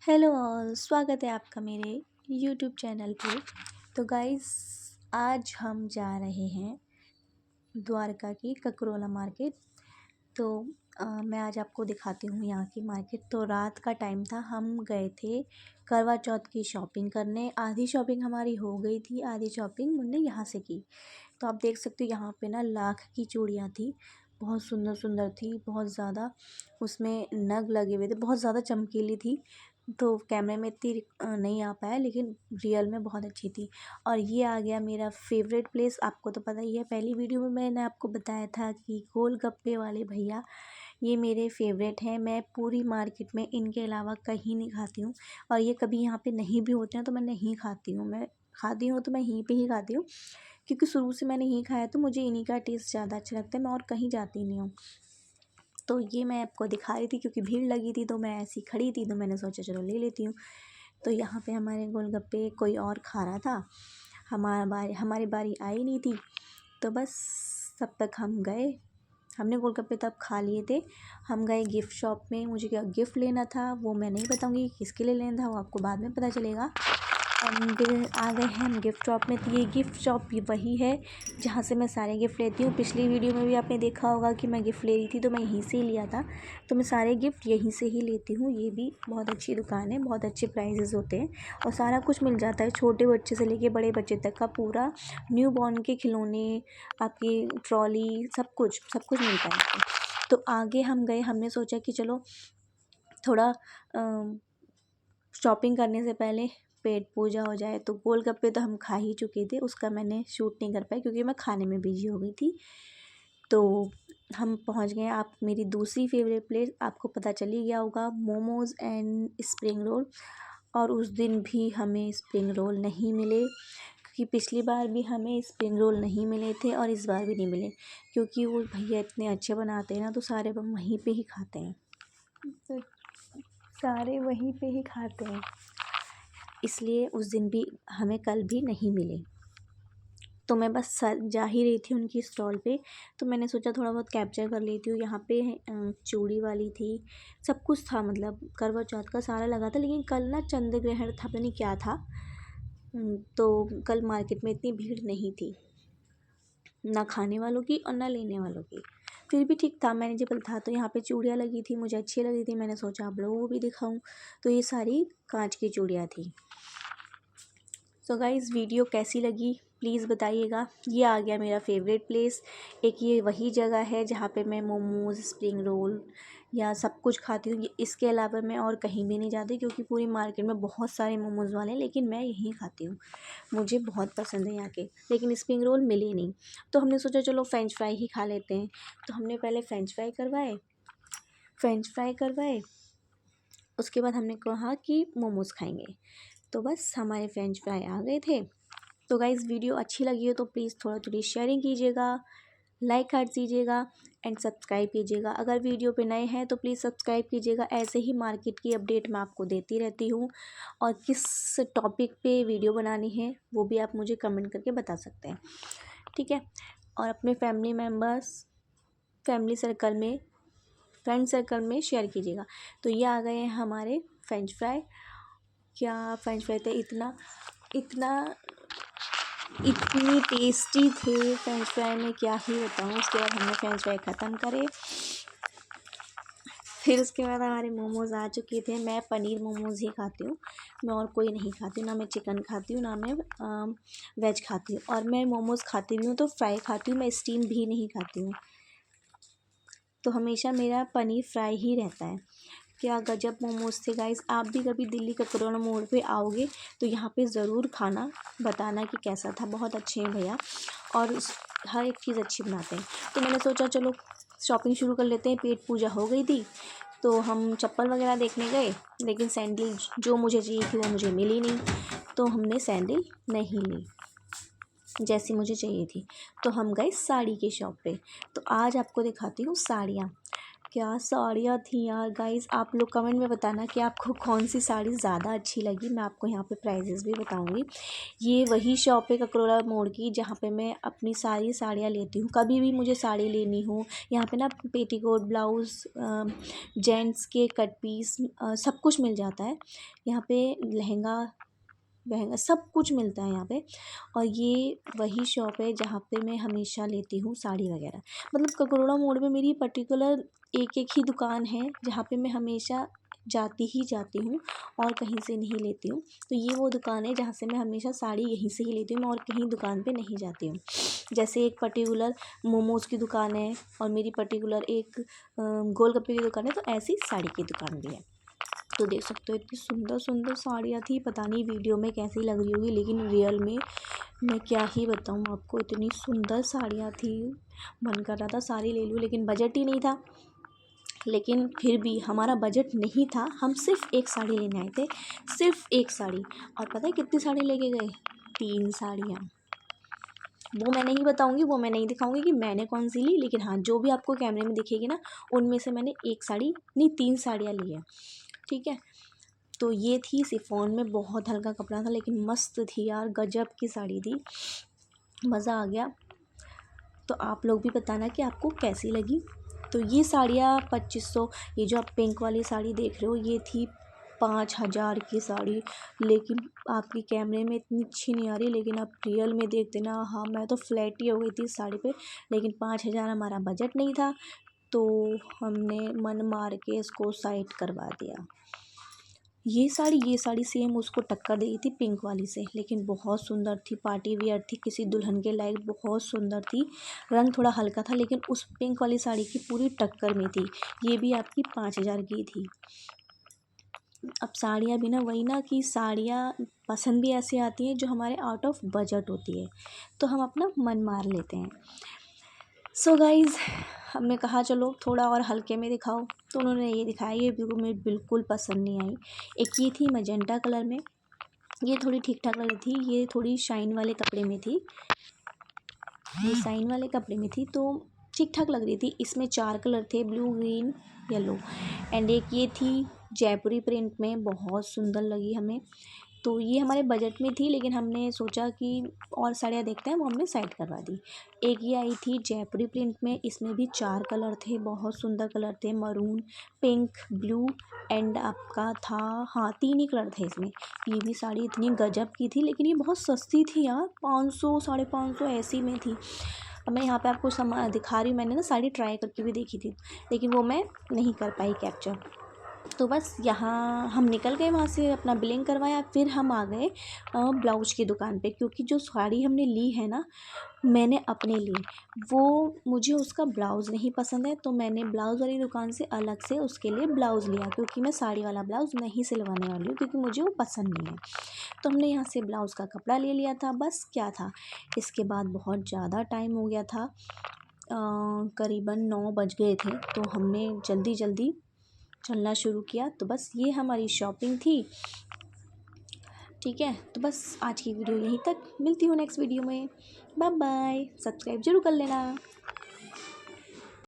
Hello all, स्वागत है आपका मेरे यूट्यूब चैनल पे। तो गाइस, आज हम जा रहे हैं द्वारका की ककरोला मार्केट। तो मैं आज आपको दिखाती हूँ यहाँ की मार्केट। तो रात का टाइम था, हम गए थे करवा चौथ की शॉपिंग करने। आधी शॉपिंग हमारी हो गई थी, आधी शॉपिंग हमने यहाँ से की। तो आप देख सकते हो यहाँ पे ना लाख की चूड़ियाँ थी, बहुत सुंदर सुंदर थी, बहुत ज़्यादा उसमें नग लगे हुए थे, बहुत ज़्यादा चमकीली थी। तो कैमरे में इतनी नहीं आ पाया, लेकिन रियल में बहुत अच्छी थी। और ये आ गया मेरा फेवरेट प्लेस। आपको तो पता ही है, पहली वीडियो में मैंने आपको बताया था कि गोलगप्पे वाले भैया ये मेरे फेवरेट हैं। मैं पूरी मार्केट में इनके अलावा कहीं नहीं खाती हूँ, और ये कभी यहाँ पे नहीं भी होते हैं तो मैं नहीं खाती हूँ। मैं खाती हूँ तो मैं यहीं पे ही खाती हूँ, क्योंकि शुरू से मैंने यहीं खाया, तो मुझे इन्हीं का टेस्ट ज़्यादा अच्छा लगता है। मैं और कहीं जाती नहीं हूँ। तो ये मैं आपको दिखा रही थी क्योंकि भीड़ लगी थी, तो मैं ऐसी खड़ी थी, तो मैंने सोचा चलो ले लेती हूँ। तो यहाँ पे हमारे गोलगप्पे कोई और खा रहा था, हमारी बारी आई नहीं थी। तो बस तब तक हम गए, हमने गोलगप्पे तब खा लिए थे। हम गए गिफ्ट शॉप में, मुझे क्या गिफ्ट लेना था वो मैं नहीं बताऊँगी, किसके लिए लेना था वो आपको बाद में पता चलेगा। फिर आ गए हैं हम गिफ्ट शॉप में। तो ये गिफ्ट शॉप वही है जहाँ से मैं सारे गिफ्ट लेती हूँ। पिछली वीडियो में भी आपने देखा होगा कि मैं गिफ्ट ले रही थी, तो मैं यहीं से ही लिया था। तो मैं सारे गिफ्ट यहीं से ही लेती हूँ। ये भी बहुत अच्छी दुकान है, बहुत अच्छे प्राइजेज़ होते हैं और सारा कुछ मिल जाता है, छोटे बच्चे से लेके बड़े बच्चे तक का पूरा। न्यू बॉर्न के खिलौने, आपकी ट्रॉली, सब कुछ मिलता है यहाँ पे। तो आगे हम गए, हमने सोचा कि चलो थोड़ा शॉपिंग करने से पहले पेट पूजा हो जाए। तो गोलगप्पे तो हम खा ही चुके थे, उसका मैंने शूट नहीं कर पाई क्योंकि मैं खाने में बिजी हो गई थी। तो हम पहुंच गए। आप मेरी दूसरी फेवरेट प्लेस आपको पता चल ही गया होगा, मोमोज़ एंड स्प्रिंग रोल। और उस दिन भी हमें स्प्रिंग रोल नहीं मिले, क्योंकि पिछली बार भी हमें स्प्रिंग रोल नहीं मिले थे और इस बार भी नहीं मिले, क्योंकि वो भैया इतने अच्छे बनाते हैं ना, तो सारे हम वहीं पे ही खाते हैं। तो सारे वहीं पे ही खाते हैं, इसलिए उस दिन भी हमें कल भी नहीं मिले। तो मैं बस जा ही रही थी उनकी स्टॉल पे, तो मैंने सोचा थोड़ा बहुत कैप्चर कर लेती हूँ। यहाँ पे चूड़ी वाली थी, सब कुछ था, मतलब करवा चौथ का सारा लगा था। लेकिन कल ना चंद्र ग्रहण था, पता नहीं क्या था। तो कल मार्केट में इतनी भीड़ नहीं थी, ना खाने वालों की और ना लेने वालों की। फिर भी ठीक था, मैनेजेबल था। तो यहाँ पे चूड़ियाँ लगी थी, मुझे अच्छी लगी थी, मैंने सोचा आप लोगों को भी दिखाऊं। तो ये सारी कांच की चूड़ियाँ थी। सो गाइज़, वीडियो कैसी लगी प्लीज़ बताइएगा। ये आ गया मेरा फेवरेट प्लेस। एक ये वही जगह है जहाँ पे मैं मोमोज़, स्प्रिंग रोल या सब कुछ खाती हूँ। इसके अलावा मैं और कहीं भी नहीं जाती, क्योंकि पूरी मार्केट में बहुत सारे मोमोज़ वाले हैं, लेकिन मैं यहीं खाती हूँ। मुझे बहुत पसंद है यहाँ के, लेकिन स्प्रिंग रोल मिले नहीं। तो हमने सोचा चलो फ्रेंच फ्राई ही खा लेते हैं। तो हमने पहले फ्रेंच फ्राई करवाए, उसके बाद हमने कहा कि मोमोज़ खाएँगे। तो बस हमारे फ्रेंच फ्राई आ गए थे। तो गाइज़, वीडियो अच्छी लगी हो तो प्लीज़ थोड़ी शेयरिंग कीजिएगा, लाइक कर दीजिएगा एंड सब्सक्राइब कीजिएगा। अगर वीडियो पे नए हैं तो प्लीज़ सब्सक्राइब कीजिएगा। ऐसे ही मार्केट की अपडेट मैं आपको देती रहती हूँ, और किस टॉपिक पे वीडियो बनानी है वो भी आप मुझे कमेंट करके बता सकते हैं, ठीक है। और अपने फैमिली सर्कल में, फ्रेंड सर्कल में शेयर कीजिएगा। तो ये आ गए हैं हमारे फ्रेंच फ्राई। क्या फ्रेंच फ्राई थे, इतनी टेस्टी थे फ्रेंच फ्राई, में क्या ही बताऊँ। उसके बाद हमने फ्रेंच फ्राई ख़त्म करे। फिर उसके बाद हमारे मोमोज़ आ चुके थे। मैं पनीर मोमोज़ ही खाती हूँ, मैं और कोई नहीं खाती हूँ। ना मैं चिकन खाती हूँ, ना मैं वेज खाती हूँ। और मैं मोमोज़ खाती भी हूँ तो फ्राई खाती हूँ, मैं स्टीम भी नहीं खाती हूँ। तो हमेशा मेरा पनीर फ्राई ही रहता है। क्या गजब मोमोज़ थे गाइज़। आप भी कभी दिल्ली का ककरोला मोड़ पे आओगे तो यहाँ पे ज़रूर खाना, बताना कि कैसा था। बहुत अच्छे हैं भैया, और हर एक चीज़ अच्छी बनाते हैं। तो मैंने सोचा चलो शॉपिंग शुरू कर लेते हैं। पेट पूजा हो गई थी, तो हम चप्पल वगैरह देखने गए, लेकिन सैंडल जो मुझे चाहिए थी वो मुझे मिली नहीं, तो हमने सैंडल नहीं ली जैसी मुझे चाहिए थी। तो हम गए साड़ी के शॉप पे। तो आज आपको दिखाती हूँ साड़ियाँ। क्या साड़ियाँ थी यार गाइस। आप लोग कमेंट में बताना कि आपको कौन सी साड़ी ज़्यादा अच्छी लगी। मैं आपको यहाँ पे प्राइजेस भी बताऊँगी। ये वही शॉप है ककरोला मोड़ की जहाँ पे मैं अपनी सारी साड़ियाँ लेती हूँ। कभी भी मुझे साड़ी लेनी हो यहाँ पे ना पेटीकोट, ब्लाउज़, जेंट्स के कट पीस सब कुछ मिल जाता है यहाँ पे। लहंगा वहंगा सब कुछ मिलता है यहाँ पे। और ये वही शॉप है जहाँ पे मैं हमेशा लेती हूँ साड़ी वगैरह। मतलब ककरोड़ा मोड़ में मेरी पर्टिकुलर एक ही दुकान है जहाँ पे मैं हमेशा जाती ही जाती हूँ और कहीं से नहीं लेती हूँ। तो ये वो दुकान है जहाँ से मैं हमेशा साड़ी यहीं से ही लेती हूँ, मैं और कहीं दुकान पे नहीं जाती हूँ। जैसे एक पर्टिकुलर मोमोज़ की दुकान है और मेरी पर्टिकुलर एक गोलगप्पे की दुकान है, तो ऐसी साड़ी की दुकान भी है। तो देख सकते हो इतनी सुंदर सुंदर साड़ियाँ थी। पता नहीं वीडियो में कैसी लग रही होगी, लेकिन रियल में मैं क्या ही बताऊँ आपको, इतनी सुंदर साड़ियाँ थी। मन कर रहा था साड़ी ले लूँ, लेकिन बजट ही नहीं था। लेकिन फिर भी हमारा बजट नहीं था, हम सिर्फ एक साड़ी लेने आए थे, सिर्फ एक साड़ी। और पता है कितनी साड़ी लेके गए? 3 साड़ियाँ। वो मैं नहीं बताऊँगी, वो मैं नहीं दिखाऊँगी कि मैंने कौन सी ली, लेकिन हाँ जो भी आपको कैमरे में दिखेगी ना, उनमें से मैंने एक साड़ी नहीं 3 साड़ियाँ ली है। ठीक है। तो ये थी शिफॉन में, बहुत हल्का कपड़ा था लेकिन मस्त थी यार, गजब की साड़ी थी, मज़ा आ गया। तो आप लोग भी बताना कि आपको कैसी लगी। तो ये साड़ियाँ 2500, ये जो आप पिंक वाली साड़ी देख रहे हो ये थी 5000 की साड़ी। लेकिन आपकी कैमरे में इतनी अच्छी नहीं आ रही, लेकिन आप रियल में देखते ना, हाँ मैं तो फ्लैट ही हो गई थी इस साड़ी पे। लेकिन 5000 हमारा बजट नहीं था, तो हमने मन मार के इसको साइड करवा दिया। ये साड़ी सेम उसको टक्कर दे रही थी पिंक वाली से, लेकिन बहुत सुंदर थी, पार्टी वियर थी, किसी दुल्हन के लायक बहुत सुंदर थी। रंग थोड़ा हल्का था लेकिन उस पिंक वाली साड़ी की पूरी टक्कर में थी। ये भी आपकी 5000 की थी। अब साड़ियाँ भी ना वही ना कि साड़ियाँ पसंद भी ऐसी आती हैं जो हमारे आउट ऑफ बजट होती है, तो हम अपना मन मार लेते हैं। सो गाइज़, हमने कहा चलो थोड़ा और हल्के में दिखाओ, तो उन्होंने ये दिखाया, ये मुझे बिल्कुल पसंद नहीं आई। एक ये थी मैजेंटा कलर में, ये थोड़ी ठीक ठाक लग रही थी, ये थोड़ी शाइन वाले कपड़े में थी, ये शाइन वाले कपड़े में थी तो ठीक ठाक लग रही थी। इसमें 4 कलर थे, ब्लू, ग्रीन, येलो। एंड एक ये थी जयपुरी प्रिंट में, बहुत सुंदर लगी हमें। तो ये हमारे बजट में थी, लेकिन हमने सोचा कि और साड़ियाँ देखते हैं, वो हमने साइड करवा दी। एक ये आई थी जयपुरी प्रिंट में, इसमें भी 4 कलर थे, बहुत सुंदर कलर थे, मरून, पिंक, ब्लू एंड आपका था, हाँ 3 ही कलर थे इसमें। ये भी साड़ी इतनी गजब की थी, लेकिन ये बहुत सस्ती थी यार, 500 550 ऐसी में थी। अब मैं यहाँ पे आपको दिखा रही हूँ, मैंने ना साड़ी ट्राई करके भी देखी थी, लेकिन वो मैं नहीं कर पाई कैप्चर। तो बस यहाँ हम निकल गए वहाँ से, अपना बिलिंग करवाया, फिर हम आ गए ब्लाउज की दुकान पे, क्योंकि जो साड़ी हमने ली है ना मैंने अपने लिए, वो मुझे उसका ब्लाउज़ नहीं पसंद है, तो मैंने ब्लाउज़ वाली दुकान से अलग से उसके लिए ब्लाउज़ लिया, क्योंकि मैं साड़ी वाला ब्लाउज़ नहीं सिलवाने वाली हूँ, क्योंकि मुझे वो पसंद नहीं है। तो हमने यहाँ से ब्लाउज़ का कपड़ा ले लिया था, बस क्या था। इसके बाद बहुत ज़्यादा टाइम हो गया था, करीबन 9 बज गए थे, तो हमने जल्दी जल्दी चलना शुरू किया। तो बस ये हमारी शॉपिंग थी। ठीक है, तो बस आज की वीडियो यहीं तक, मिलती हूँ नेक्स्ट वीडियो में। बाय बाय, सब्सक्राइब जरूर कर लेना।